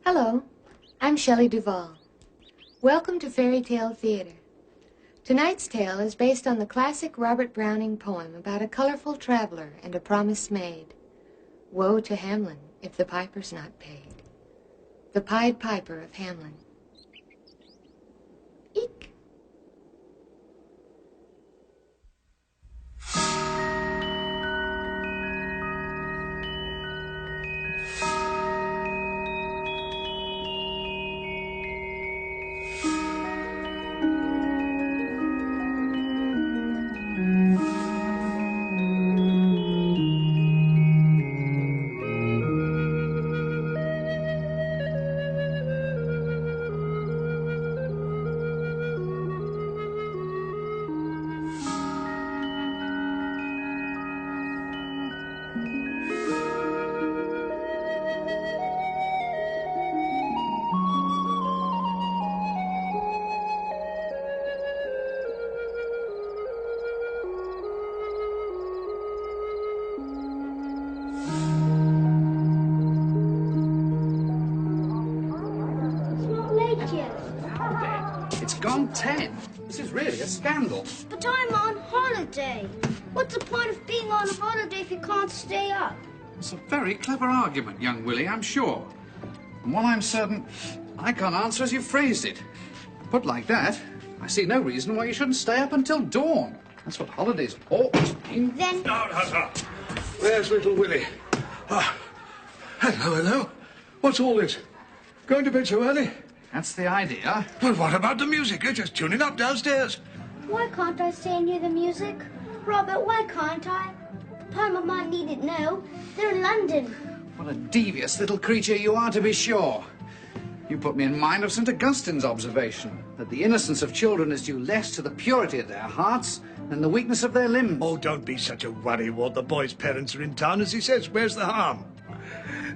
Hello, I'm Shelley Duvall. Welcome to Faerie Tale Theater. Tonight's tale is based on the classic Robert Browning poem about a colorful traveler and a promise made. Woe to Hamelin if the piper's not paid. The Pied Piper of Hamelin. Eek! It's gone 10. This is really a scandal. But I'm on holiday. What's the point of being on holiday if you can't stay up? It's a very clever argument, young Willie, I'm sure. And one I'm certain I can't answer as you phrased it. Put like that, I see no reason why you shouldn't stay up until dawn. That's what holidays ought to mean. Then... Where's little Willie? Ah, hello. What's all this? Going to bed so early? That's the idea. Well, what about the music? You're just tuning up downstairs. Why can't I stay and hear the music? Robert, why can't I? Papa and Mama needn't know. They're in London. What a devious little creature you are, to be sure. You put me in mind of St. Augustine's observation, that the innocence of children is due less to the purity of their hearts than the weakness of their limbs. Oh, don't be such a worrywart. The boy's parents are in town, as he says. Where's the harm?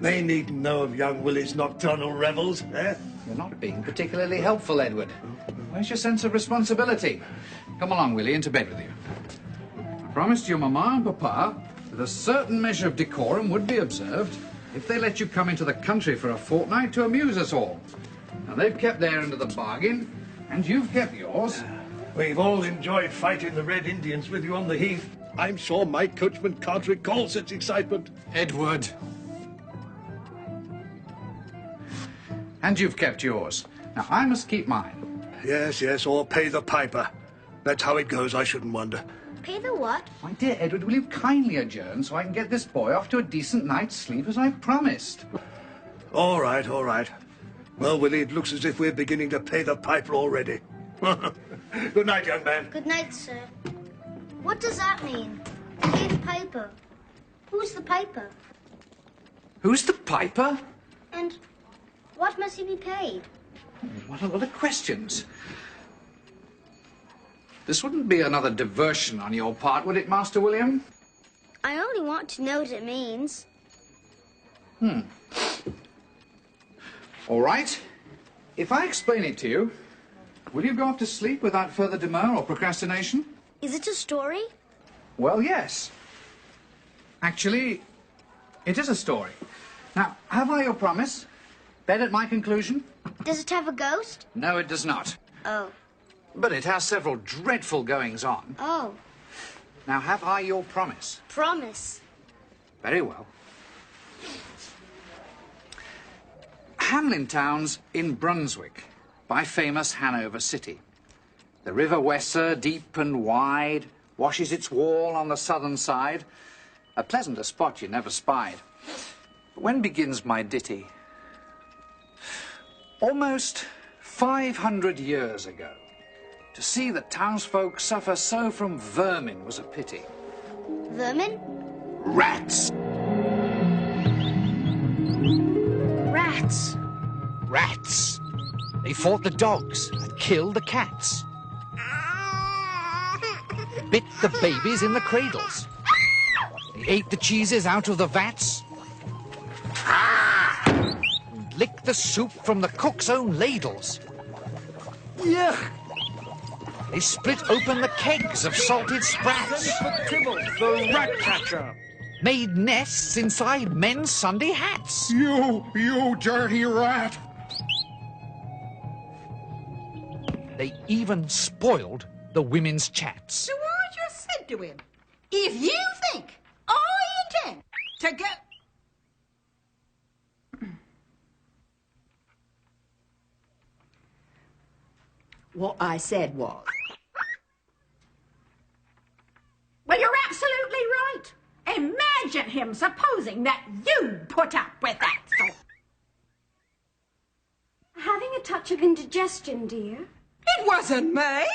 They needn't know of young Willie's nocturnal revels, eh? You're not being particularly helpful, Edward. Where's your sense of responsibility? Come along, Willie, into bed with you. I promised your mamma and papa that a certain measure of decorum would be observed if they let you come into the country for a fortnight to amuse us all. Now, they've kept their end of the bargain, and you've kept yours. We've all enjoyed fighting the Red Indians with you on the heath. I'm sure my coachman can't recall such excitement. Edward. And you've kept yours. Now, I must keep mine. Yes, or pay the piper. That's how it goes, I shouldn't wonder. Pay the what? My dear Edward, will you kindly adjourn so I can get this boy off to a decent night's sleep as I promised? All right. Well, Willie, it looks as if we're beginning to pay the piper already. Good night, young man. Good night, sir. What does that mean? Pay the piper. Who's the piper? Who's the piper? And what must he be paid? What a lot of questions. This wouldn't be another diversion on your part, would it, Master William? I only want to know what it means. All right. If I explain it to you, will you go off to sleep without further demur or procrastination? Is it a story? Well, yes. Actually, it is a story. Now, have I your promise? Bet at my conclusion? Does it have a ghost? No, it does not. Oh. But it has several dreadful goings-on. Oh. Now, have I your promise? Promise. Very well. Hamelin town's in Brunswick, by famous Hanover City. The River Weser, deep and wide, washes its wall on the southern side. A pleasanter spot you never spied. But when begins my ditty? Almost 500 years ago. To see the townsfolk suffer so from vermin was a pity. Vermin? Rats! Rats. Rats. They fought the dogs and killed the cats. Bit the babies in the cradles. They ate the cheeses out of the vats. And licked the soup from the cook's own ladles. Yuck! They split open the kegs of salted sprats. The rat catcher. made nests inside men's Sunday hats. You dirty rat! They even spoiled the women's chats. So I just said to him, if you think I intend to go... What I said was... Well, you're absolutely right. Imagine him supposing that you'd put up with that sort. Having a touch of indigestion, dear. It wasn't me.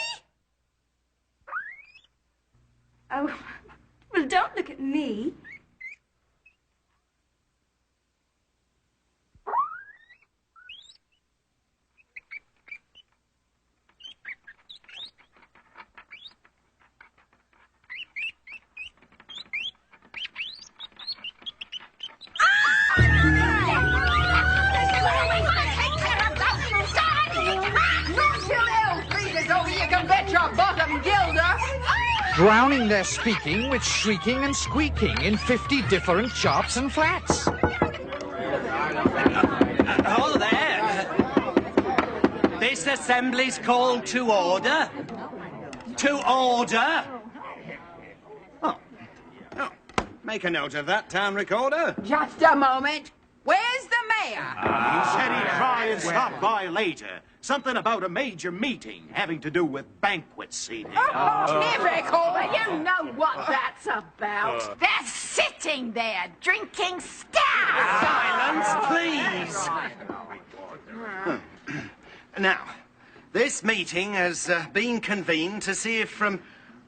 Oh, well, don't look at me. Drowning their speaking with shrieking and squeaking in 50 different sharps and flats. Hold there. This assembly's called to order. To order. Oh. Make a note of that, town recorder. Just a moment. Where's the mayor? He said he'd try and stop by later. Something about a major meeting having to do with banquet seating. Typical! You know what that's about. They're sitting there drinking stout. Silence, please. Now, this meeting has been convened to see if from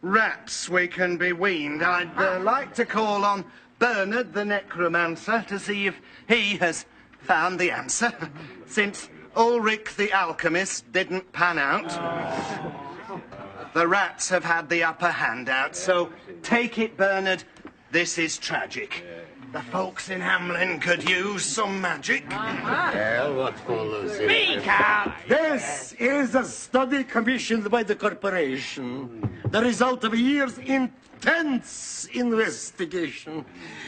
rats we can be weaned. I'd like to call on Bernard the necromancer to see if he has found the answer, since Ulrich the alchemist didn't pan out. The rats have had the upper hand out, so take it, Bernard. This is tragic. The folks in Hamelin could use some magic. Well, what follows it? Speak out! This is a study commissioned by the corporation, the result of years' intense investigation.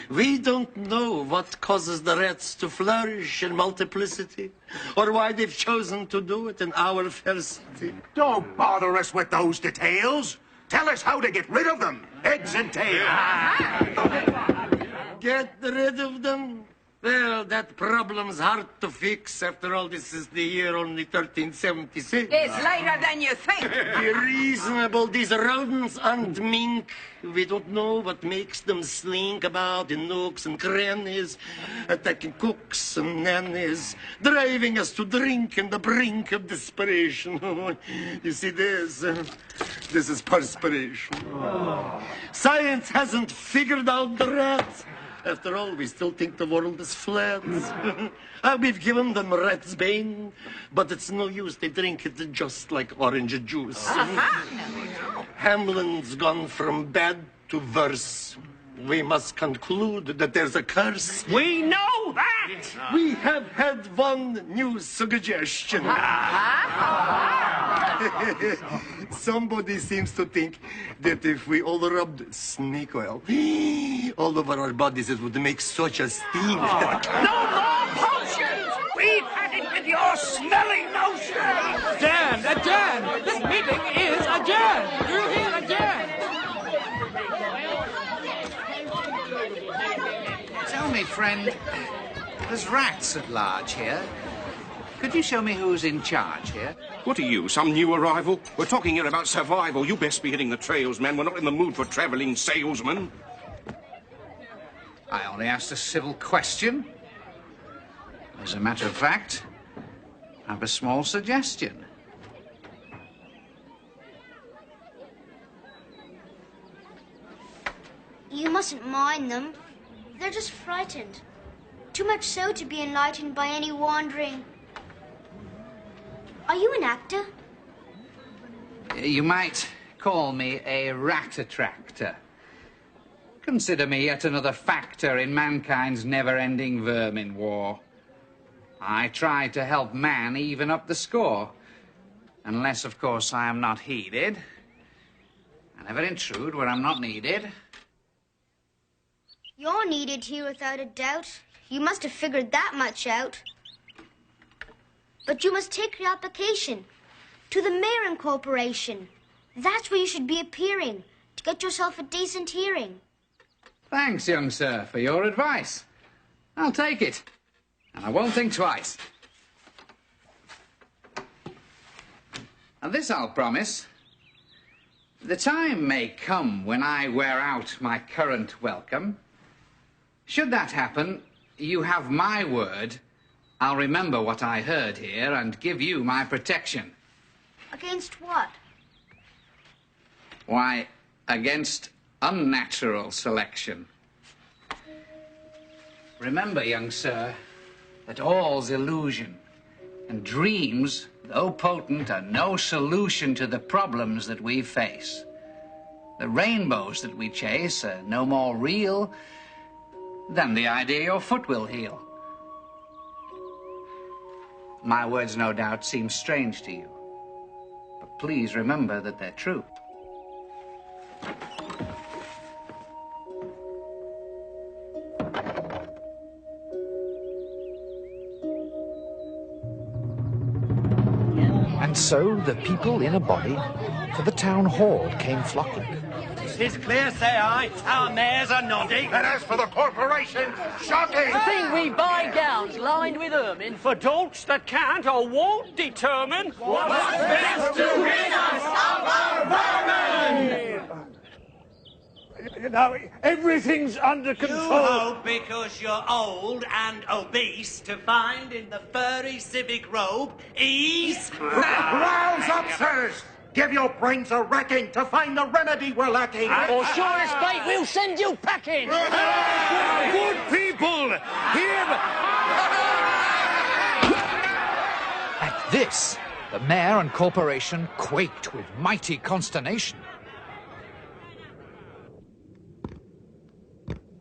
We don't know what causes the rats to flourish in multiplicity, or why they've chosen to do it in our fair city. Don't bother us with those details. Tell us how to get rid of them. Heads and tails. Get rid of them? Well, that problem's hard to fix. After all, this is the year only 1376. It's later than you think. Be reasonable. These rodents aren't mink. We don't know what makes them slink about in nooks and crannies, attacking cooks and nannies, driving us to drink on the brink of desperation. You see this? This is perspiration. Science hasn't figured out the rat. After all, we still think the world is flat. We've given them rat's bane, but it's no use. They drink it just like orange juice. Hamelin's gone from bad to worse. We must conclude that there's a curse. We know that! We have had one new suggestion. Somebody seems to think that if we all rubbed snake oil all over our bodies, it would make such a steam. No more potions! We've had it with your smelly notion! Adjourn! This meeting is adjourned! You hear, adjourned! Tell me, friend, there's rats at large here. Could you show me who's in charge here? What are you, some new arrival? We're talking here about survival. You best be hitting the trails, man. We're not in the mood for travelling salesmen. I only asked a civil question. As a matter of fact, I have a small suggestion. You mustn't mind them. They're just frightened. Too much so to be enlightened by any wandering... Are you an actor? You might call me a rat attractor. Consider me yet another factor in mankind's never-ending vermin war. I try to help man even up the score. Unless, of course, I am not heeded. I never intrude where I'm not needed. You're needed here without a doubt. You must have figured that much out. But you must take your application to the mayor and corporation. That's where you should be appearing to get yourself a decent hearing. Thanks, young sir, for your advice. I'll take it, and I won't think twice. And this I'll promise. The time may come when I wear out my current welcome. Should that happen, you have my word. I'll remember what I heard here and give you my protection. Against what? Why, against unnatural selection. Remember, young sir, that all's illusion, and dreams, though potent, are no solution to the problems that we face. The rainbows that we chase are no more real than the idea your foot will heal. My words, no doubt, seem strange to you, but please remember that they're true. And so the people in a body to the town hall came flocking. It's clear, say I. Our mayors are nodding. And as for the corporation, shocking! I think we buy gowns lined with ermine for dolts that can't or won't determine what's best to rid us of our vermin! Now, everything's under control. You hope because you're old and obese to find in the furry civic robe ease? Rouse up, sirs! Give your brains a racking to find the remedy we're lacking. Or sure as fate, we'll send you packing! Good people, hear me! At this, the mayor and corporation quaked with mighty consternation.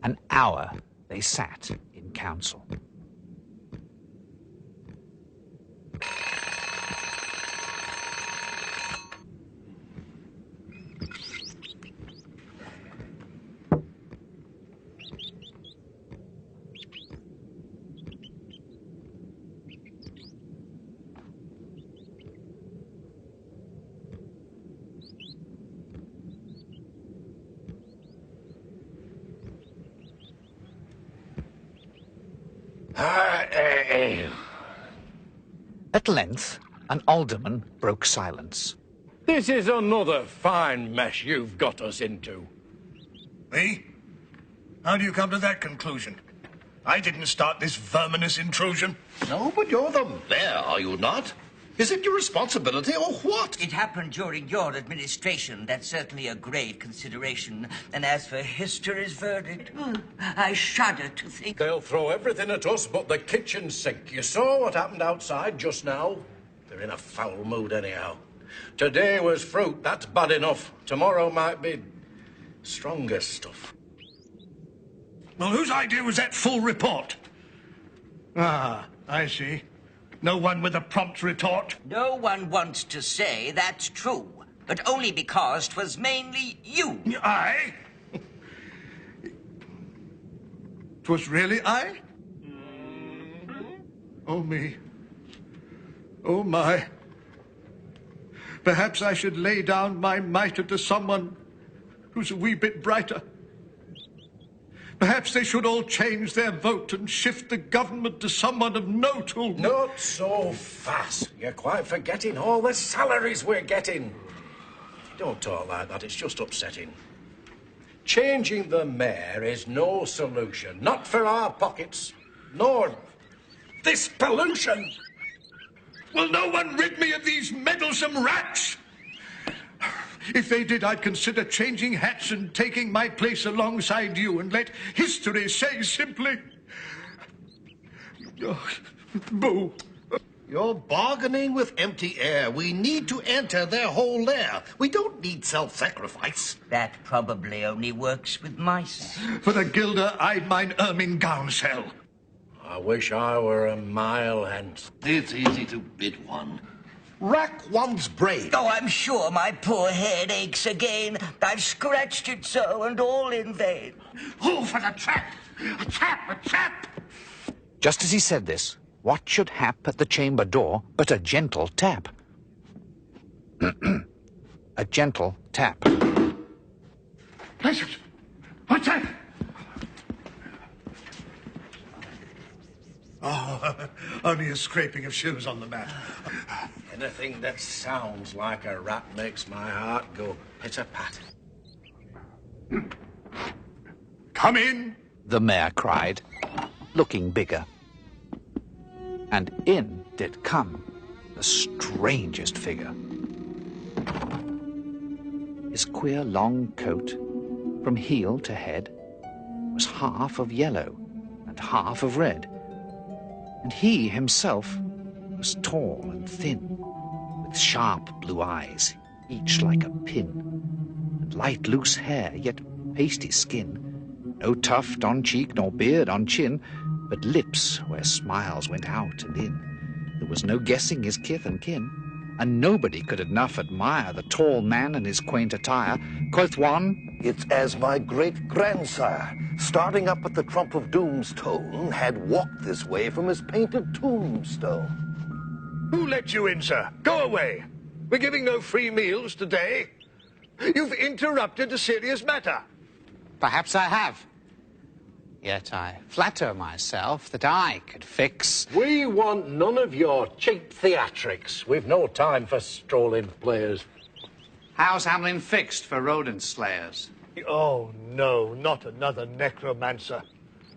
An hour they sat in council. At length, an alderman broke silence. This is another fine mess you've got us into. Me? How do you come to that conclusion? I didn't start this verminous intrusion. No, but you're the mayor, are you not? Is it your responsibility or what? It happened during your administration. That's certainly a grave consideration. And as for history's verdict, I shudder to think... They'll throw everything at us but the kitchen sink. You saw what happened outside just now? They're in a foul mood anyhow. Today was fruit, that's bad enough. Tomorrow might be stronger stuff. Well, whose idea was that full report? Ah, I see. No one with a prompt retort? No one wants to say that's true, but only because 'twas mainly you. I? 'Twas really I? Oh, me. Oh, my. Perhaps I should lay down my mitre to someone who's a wee bit brighter. Perhaps they should all change their vote and shift the government to someone of note who'll... Not so fast. You're quite forgetting all the salaries we're getting. Don't talk like that, it's just upsetting. Changing the mayor is no solution. Not for our pockets, nor this pollution. Will no one rid me of these meddlesome rats? If they did, I'd consider changing hats and taking my place alongside you and let history say simply... Oh, boo. You're bargaining with empty air. We need to enter their whole lair. We don't need self-sacrifice. That probably only works with mice. For the gilder, I'd mine ermine gown sell. I wish I were a mile hence. It's easy to bid one. rack one's brain. Oh, I'm sure my poor head aches again. I've scratched it so, and all in vain. Oh, for the trap! A trap! A trap! Just as he said this, what should hap at the chamber door but a gentle tap? A gentle tap. Patience! What's that? Oh, only a scraping of shoes on the mat. Anything that sounds like a rat makes my heart go pitter-pat. Come in! The mayor cried, looking bigger. And in did come the strangest figure. His queer long coat, from heel to head, was half of yellow and half of red. And he himself was tall and thin, with sharp blue eyes, each like a pin, and light loose hair, yet pasty skin, no tuft on cheek nor beard on chin, but lips where smiles went out and in. There was no guessing his kith and kin, and nobody could enough admire the tall man and his quaint attire. Quoth one, It's as my great-grandsire, starting up at the trump of doom's tone, had walked this way from his painted tombstone. Who let you in, sir? Go away. We're giving no free meals today. You've interrupted a serious matter. Perhaps I have. Yet I flatter myself that I could fix... We want none of your cheap theatrics. We've no time for strolling players. How's Hamelin fixed for rodent slayers? Oh, no, not another necromancer.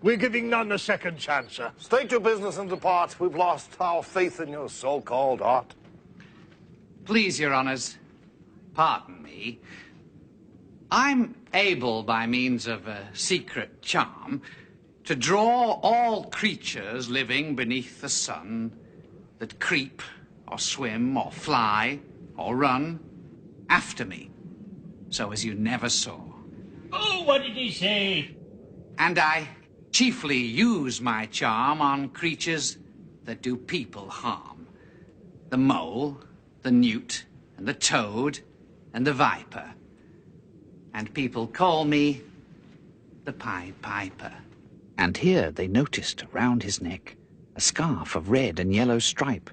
We're giving none a second chance, sir. State your business and depart. We've lost our faith in your so-called art. Please, your honours, pardon me. I'm able, by means of a secret charm, to draw all creatures living beneath the sun that creep, or swim, or fly, or run after me, so as you never saw. Oh, what did he say? And I chiefly use my charm on creatures that do people harm. The mole, the newt, and the toad, and the viper. And people call me the Pied Piper. And here they noticed around his neck a scarf of red and yellow stripe,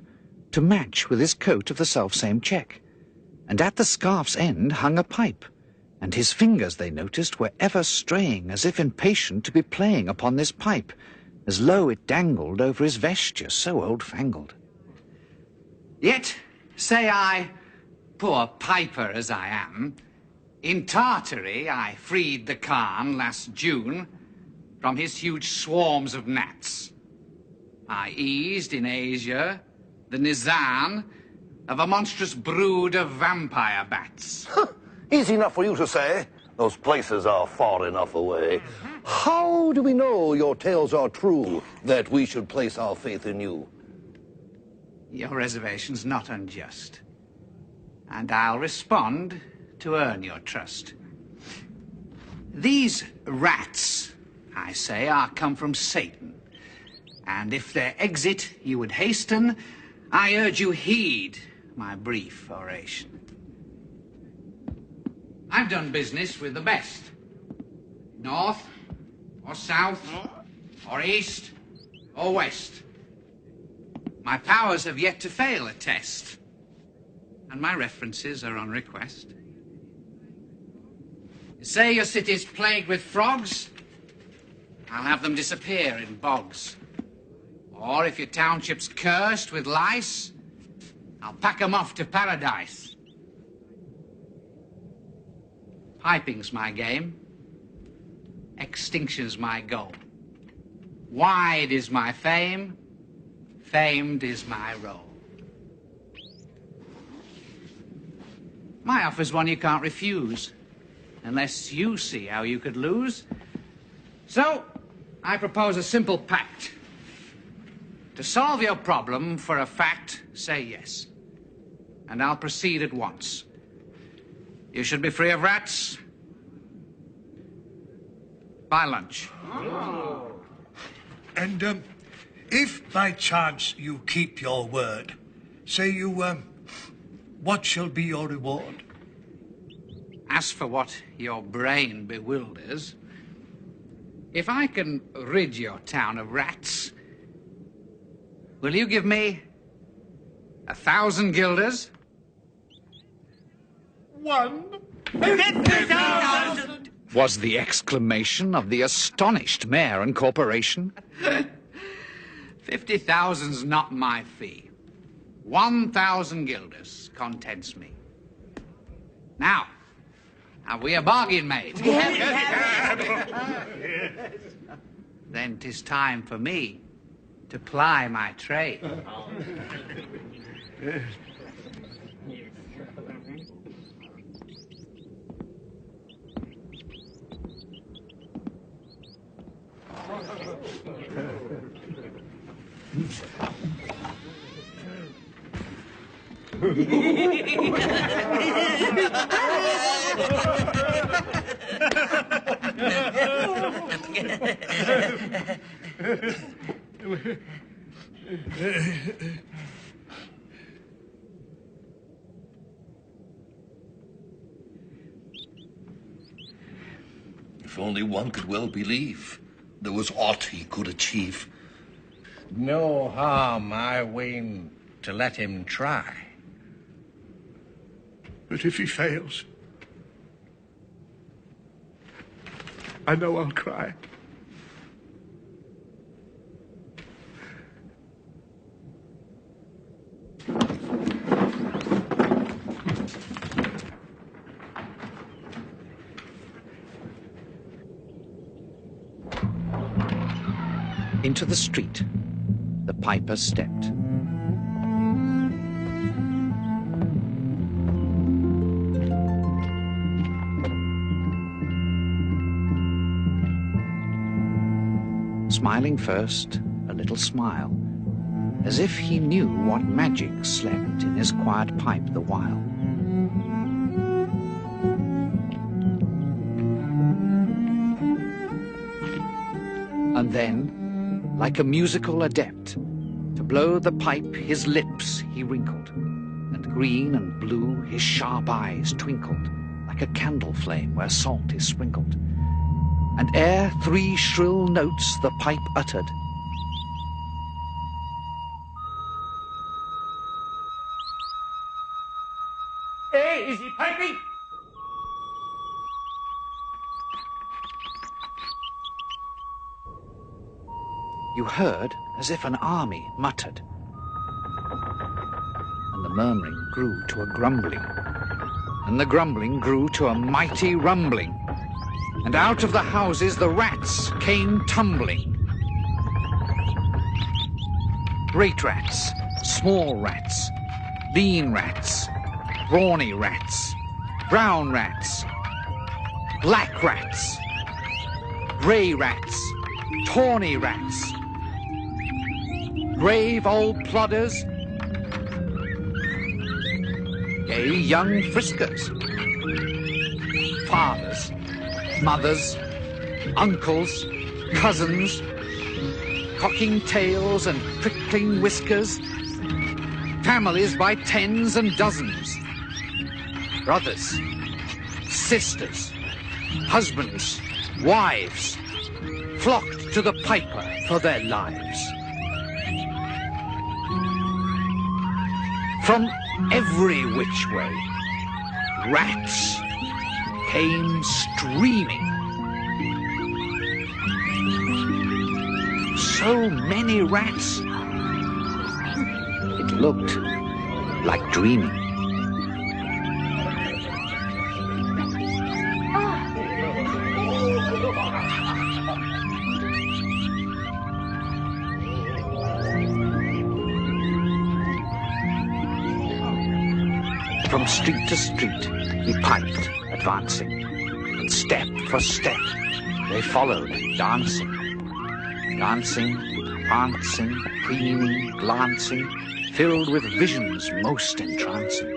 to match with his coat of the selfsame check. And at the scarf's end hung a pipe, and his fingers, they noticed, were ever straying, as if impatient to be playing upon this pipe, as low it dangled over his vesture, so old-fangled. Yet, say I, poor piper as I am, in Tartary I freed the Khan last June from his huge swarms of gnats. I eased in Asia the Nizam of a monstrous brood of vampire bats. Easy enough for you to say. Those places are far enough away. How do we know your tales are true, that we should place our faith in you? Your reservation's not unjust, and I'll respond to earn your trust. These rats, I say, are come from Satan, and if their exit you would hasten, I urge you heed my brief oration. I've done business with the best, north or south or east or west. My powers have yet to fail a test, and my references are on request. You say your city's plagued with frogs? I'll have them disappear in bogs. Or if your township's cursed with lice, I'll pack 'em off to paradise. Piping's my game. Extinction's my goal. Wide is my fame. Famed is my role. My offer's one you can't refuse, unless you see how you could lose. So, I propose a simple pact. To solve your problem for a fact, say yes. And I'll proceed at once. You should be free of rats by lunch. Oh. And, if by chance you keep your word, say you What shall be your reward? As for what your brain bewilders, if I can rid your town of rats, will you give me 1,000 guilders? 50,000! Was the exclamation of the astonished mayor and corporation. 50,000's not my fee. 1,000 guilders contents me. Now, have we a bargain made? Then 'tis time for me to ply my trade. If only one could well believe there was aught he could achieve. No harm, I ween, to let him try. But if he fails, I know I'll cry. Into the street, the piper stepped. Smiling first, a little smile, as if he knew what magic slept in his quiet pipe the while. And then, like a musical adept, to blow the pipe his lips he wrinkled, and green and blue his sharp eyes twinkled, like a candle flame where salt is sprinkled. And ere 3 shrill notes the pipe uttered, Hey, is he piping? you heard as if an army muttered, and the murmuring grew to a grumbling, and the grumbling grew to a mighty rumbling, and out of the houses the rats came tumbling. Great rats, small rats, lean rats, brawny rats, brown rats, black rats, grey rats, tawny rats, brave old plodders, gay young friskers, fathers, mothers, uncles, cousins, cocking tails and prickling whiskers, families by tens and dozens, brothers, sisters, husbands, wives, flocked to the piper for their lives. From every which way, rats came streaming. So many rats, it looked like dreaming. From street to street he piped, advancing, and step for step they followed, dancing. Dancing, prancing, preening, glancing, filled with visions most entrancing.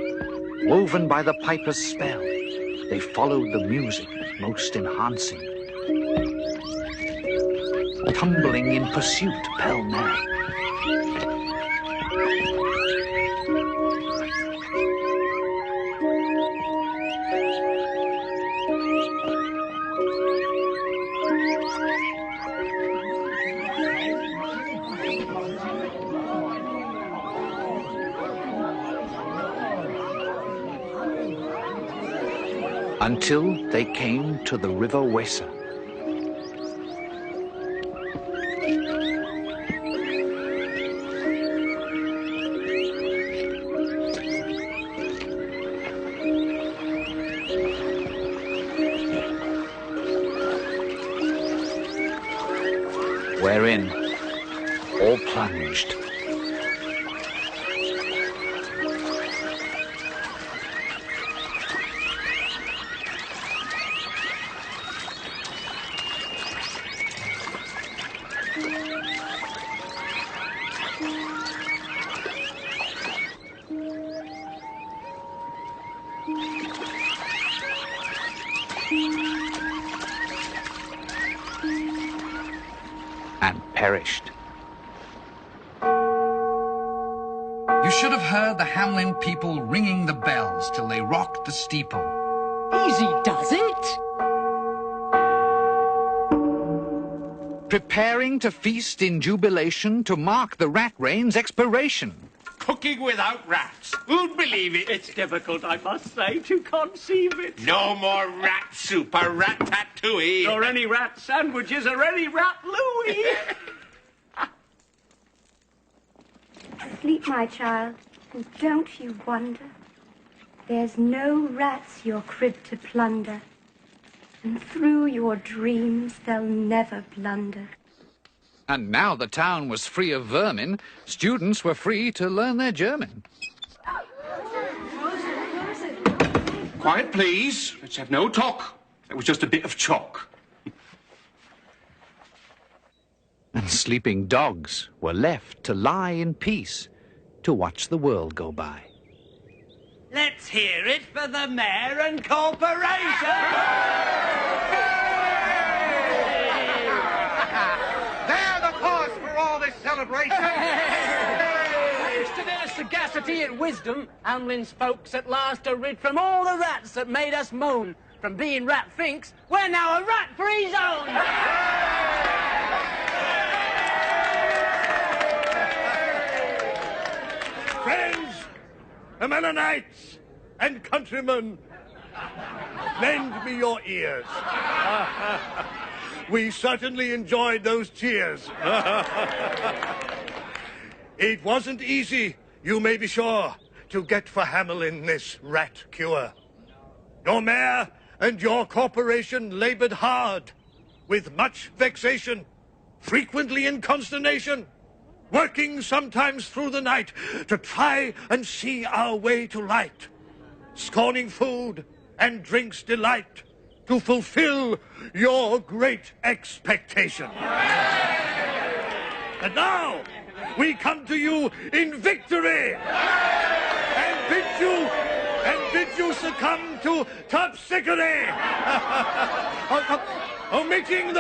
Woven by the piper's spell, they followed the music most enhancing. Tumbling in pursuit pell-mell. until they came to the River Weser. Wherein all plunged. And perished. You should have heard the Hamelin people ringing the bells till they rocked the steeple. Easy does it. Preparing to feast in jubilation to mark the rat reign's expiration. Cooking without rats. Who'd believe it? It's difficult, I must say, to conceive it. No more rat soup or rat tattooey. Or any rat sandwiches or any rat louis. Sleep, my child, and don't you wonder? There's no rats your crib to plunder, and through your dreams they'll never blunder. And now the town was free of vermin, students were free to learn their German. Quiet, please. Let's have no talk. That was just a bit of chalk. And sleeping dogs were left to lie in peace to watch the world go by. Let's hear it for the mayor and corporation! They're the cause for all this celebration. Thanks to their sagacity and wisdom, Hamelin's folks at last are rid from all the rats that made us moan. From being rat finks, we're now a rat-free zone! Friends, Hamelinites, and countrymen, lend me your ears. We certainly enjoyed those cheers. It wasn't easy, you may be sure, to get for Hamelin this rat cure. Your mayor and your corporation labored hard, with much vexation, frequently in consternation, working sometimes through the night to try and see our way to light, scorning food and drink's delight to fulfill your great expectation. And now we come to you in victory and bid you succumb to topsickery, omitting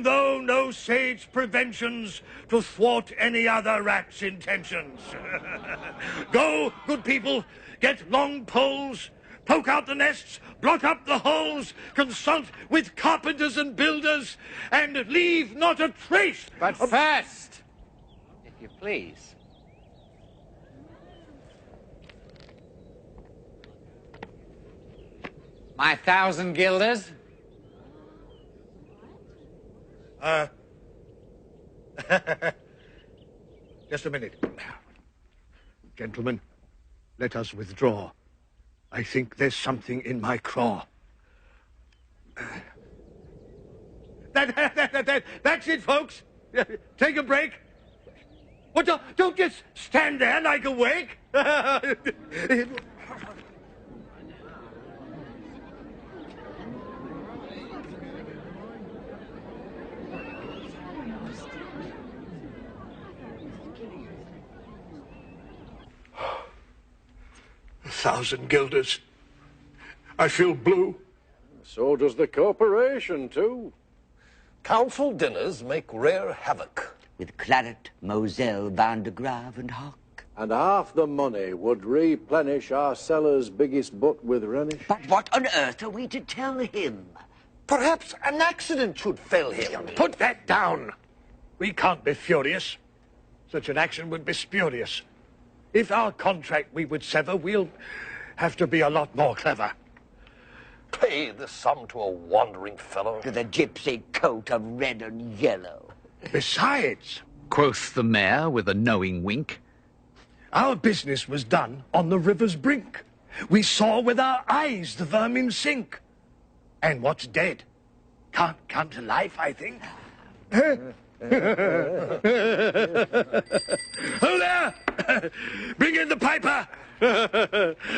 though no sage preventions to thwart any other rat's intentions. Go, good people, get long poles, poke out the nests, block up the holes, consult with carpenters and builders, and leave not a trace. But first, if you please. My 1,000 guilders. Just a minute. Gentlemen, let us withdraw. I think there's something in my craw. That's it, folks. Take a break. What? Don't just stand there like a wake. 1,000 guilders. I feel blue. So does the corporation, too. Council dinners make rare havoc. With claret, moselle, Van de Grave, and hock. And half the money would replenish our cellar's biggest butt with relish. But what on earth are we to tell him? Perhaps an accident should fell him. Put that down. We can't be furious. Such an action would be spurious. If our contract we would sever, we'll have to be a lot more clever. Pay this sum to a wandering fellow? To the gypsy coat of red and yellow. Besides, quoth the mayor with a knowing wink, our business was done on the river's brink. We saw with our eyes the vermin sink. And what's dead can't come to life, I think. Oh, there! Bring in the piper!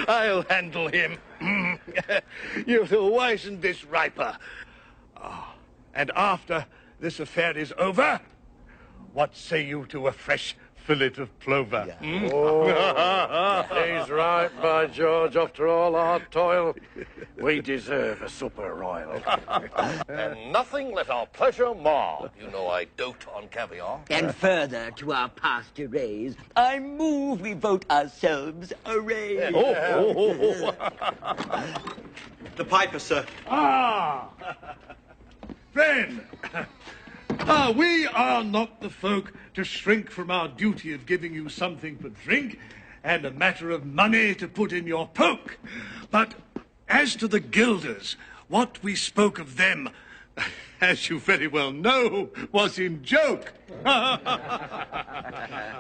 I'll handle him. You'll wizen this riper. Oh, and after this affair is over, what say you to a fresh fillet of plover? Yeah. Oh, he's right, by George. After all our toil, we deserve a supper royal. And nothing let our pleasure mar. You know I dote on caviar. And further to our pastures, I move we vote ourselves array. The piper, sir. Ah! Friend! We are not the folk to shrink from our duty of giving you something for drink and a matter of money to put in your poke. But as to the gilders, what we spoke of them, as you very well know, was in joke.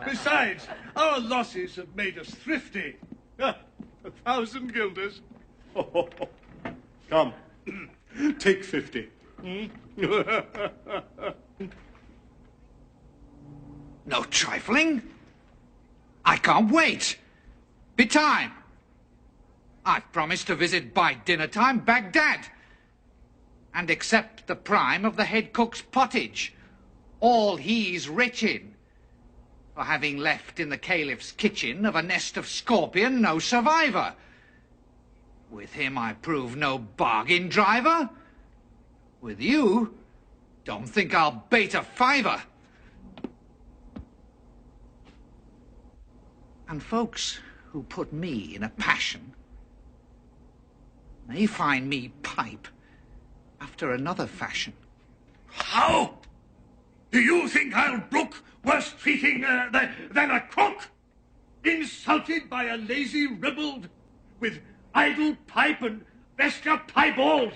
Besides, our losses have made us thrifty. 1,000 guilders. Come, take 50. No trifling. I can't wait. Be time. I've promised to visit by dinner time Baghdad and accept the prime of the head cook's pottage, all he's rich in, for having left in the caliph's kitchen of a nest of scorpion no survivor. With him I prove no bargain driver. With you, don't think I'll bait a fiver. And folks who put me in a passion may find me pipe after another fashion. How? Do you think I'll brook worse treating than a crook? Insulted by a lazy ribald with idle pipe and vesture piebald?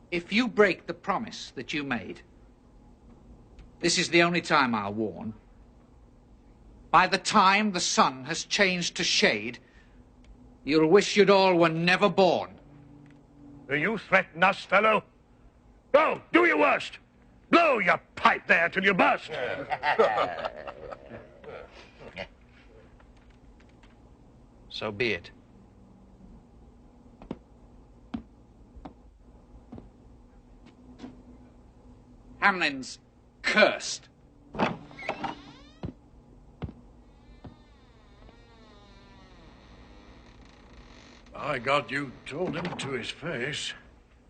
If you break the promise that you made, this is the only time I'll warn. By the time the sun has changed to shade, you'll wish you'd all were never born. Do you threaten us, fellow? Go, do your worst. Blow your pipe there till you burst. so be it. Hamelin's cursed. By God, you told him to his face.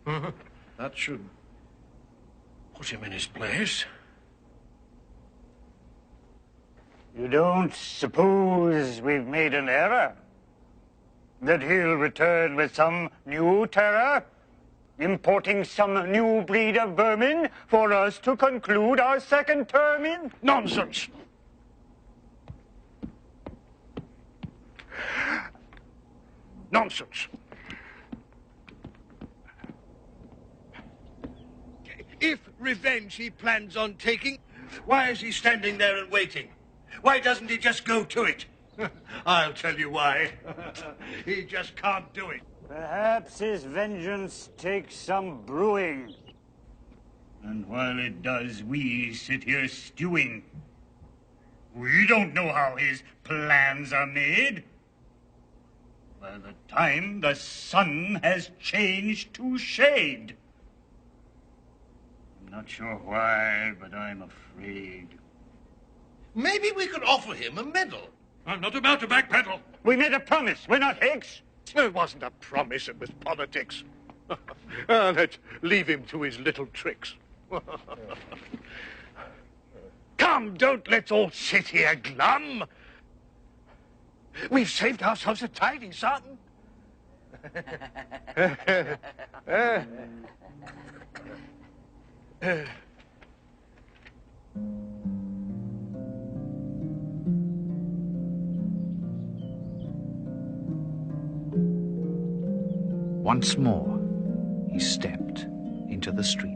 That should put him in his place. You don't suppose we've made an error? That he'll return with some new terror? Importing some new breed of vermin for us to conclude our second term in? Nonsense! Nonsense! If revenge he plans on taking, why is he standing there and waiting? Why doesn't he just go to it? I'll tell you why. He just can't do it. Perhaps his vengeance takes some brewing. And while it does, we sit here stewing. We don't know how his plans are made. By the time the sun has changed to shade. I'm not sure why, but I'm afraid. Maybe we could offer him a medal. I'm not about to backpedal. We made a promise. We're not hicks. It wasn't a promise, it was politics. Let's leave him to his little tricks. Come, don't let's all sit here glum. We've saved ourselves a tidy sum. Once more, he stepped into the street.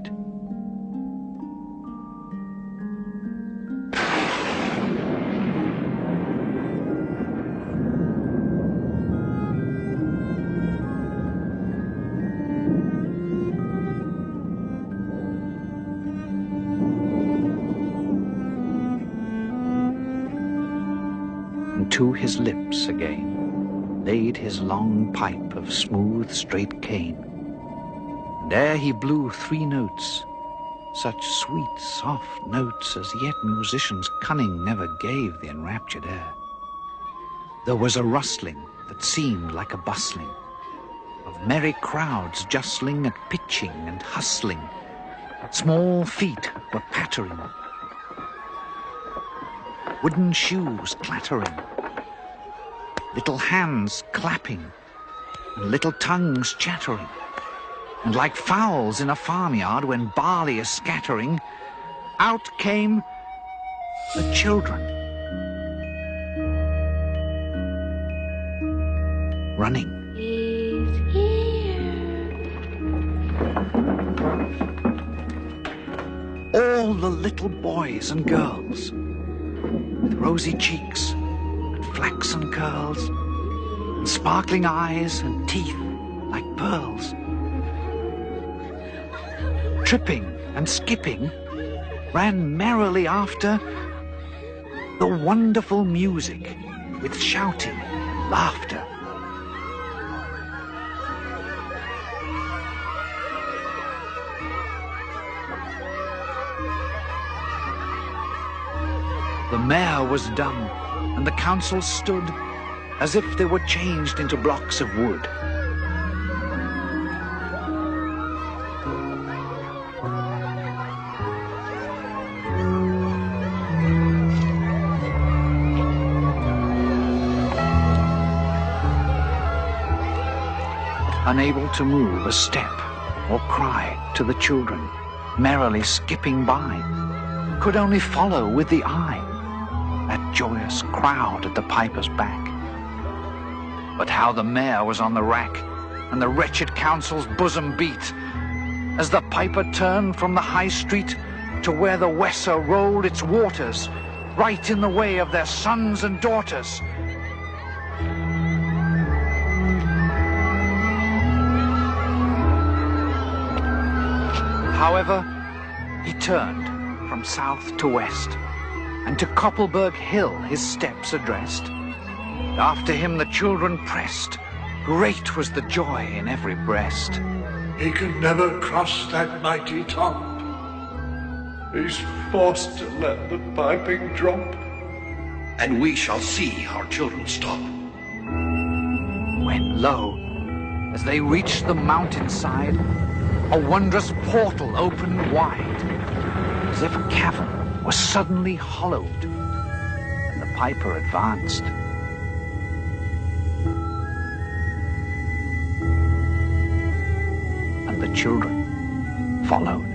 And to his lips again laid his long pipe of smooth, straight cane. And ere he blew 3 notes, such sweet, soft notes as yet musician's cunning never gave the enraptured air, there was a rustling that seemed like a bustling of merry crowds justling and pitching and hustling. Small feet were pattering, wooden shoes clattering, little hands clapping, and little tongues chattering. And like fowls in a farmyard when barley is scattering, out came the children, running. He's here. All the little boys and girls, with rosy cheeks, flaxen curls, and sparkling eyes and teeth like pearls. Tripping and skipping, ran merrily after the wonderful music with shouting and laughter. The mayor was dumb, and the council stood as if they were changed into blocks of wood. Unable to move a step or cry to the children, merrily skipping by, could only follow with the eye that joyous crowd at the piper's back. But how the mayor was on the rack, and the wretched council's bosom beat, as the piper turned from the high street to where the Weser rolled its waters, right in the way of their sons and daughters. However, he turned from south to west, and to Koppelberg Hill his steps addressed. After him the children pressed. Great was the joy in every breast. He can never cross that mighty top. He's forced to let the piping drop. And we shall see our children stop. When lo, as they reached the mountainside, a wondrous portal opened wide, as if a cavern was suddenly hollowed, and the piper advanced. And the children followed.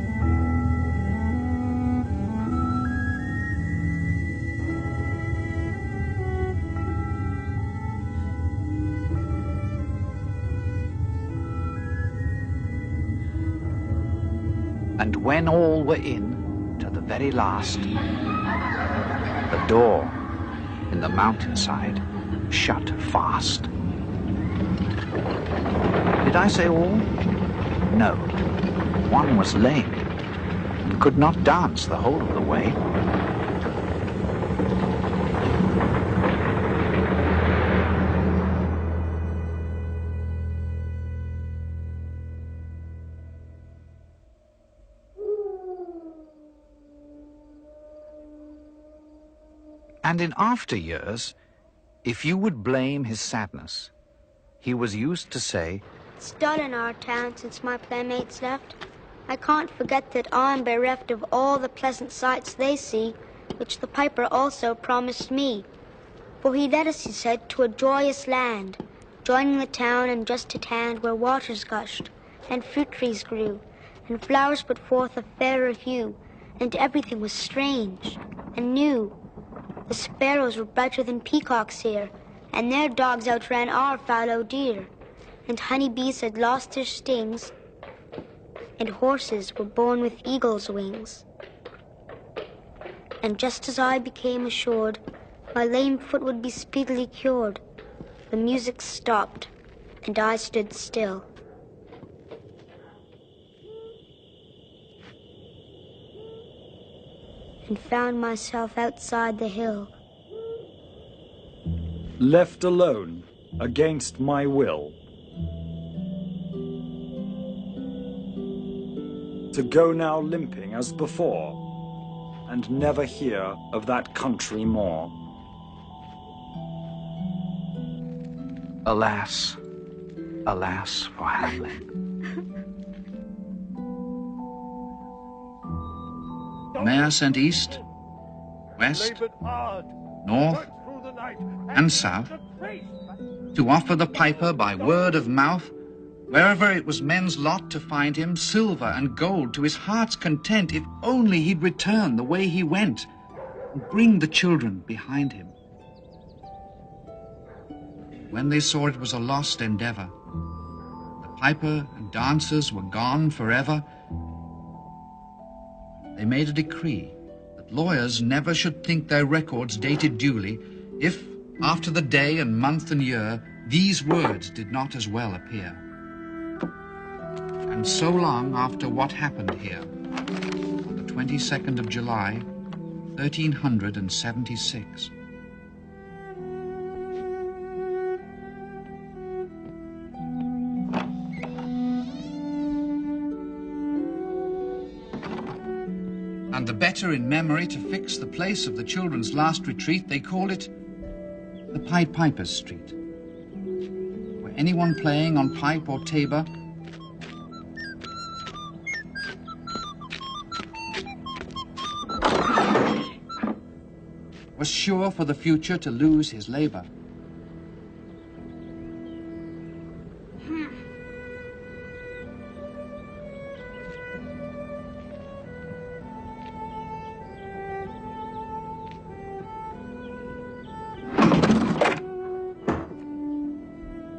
And when all were in, to the very last, the door in the mountainside shut fast. Did I say all? No. One was lame and could not dance the whole of the way. And in after years, if you would blame his sadness, he was used to say, It's dull in our town since my playmates left. I can't forget that I'm bereft of all the pleasant sights they see, which the piper also promised me. For he led us, he said, to a joyous land, joining the town and just at hand where waters gushed, and fruit trees grew, and flowers put forth a fairer hue, and everything was strange and new. The sparrows were brighter than peacocks here, and their dogs outran our fallow deer, and honeybees had lost their stings, and horses were born with eagle's wings. And just as I became assured my lame foot would be speedily cured, the music stopped, and I stood still. And found myself outside the hill. Left alone, against my will. To go now limping as before, and never hear of that country more. Alas, alas for Hamelin. Mayor sent east, west, north, and south to offer the piper by word of mouth, wherever it was men's lot to find him, silver and gold to his heart's content, if only he'd return the way he went and bring the children behind him. When they saw it was a lost endeavor, the piper and dancers were gone forever, they made a decree that lawyers never should think their records dated duly if, after the day and month and year, these words did not as well appear. And so long after what happened here, on the 22nd of July, 1376, and the better in memory to fix the place of the children's last retreat, they called it the Pied Piper's Street, where anyone playing on pipe or tabor was sure for the future to lose his labor.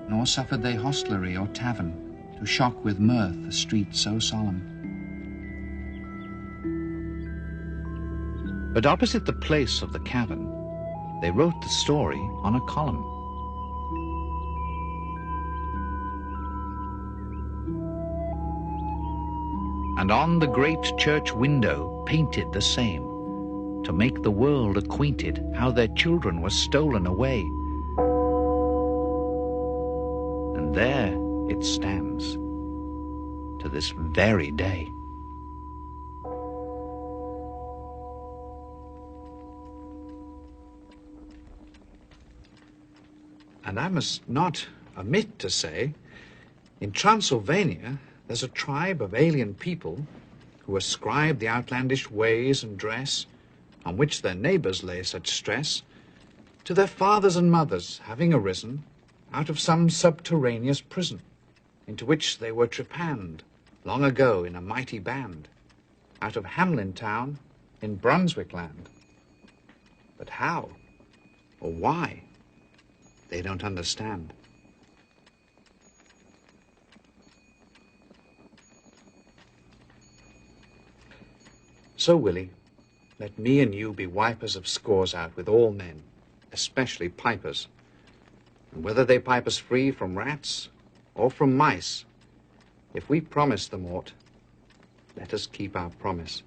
Nor suffered they hostelry or tavern to shock with mirth a street so solemn. But opposite the place of the cavern, they wrote the story on a column. And on the great church window painted the same, to make the world acquainted how their children were stolen away. And there it stands to this very day. And I must not omit to say, in Transylvania, there's a tribe of alien people who ascribe the outlandish ways and dress, on which their neighbors lay such stress, to their fathers and mothers having arisen out of some subterraneous prison, into which they were trepanned long ago in a mighty band, out of Hamelin town in Brunswick land. But how, or why, they don't understand. So, Willie, let me and you be wipers of scores out with all men, especially pipers. And whether they pipe us free from rats or from mice, if we promise them aught, let us keep our promise.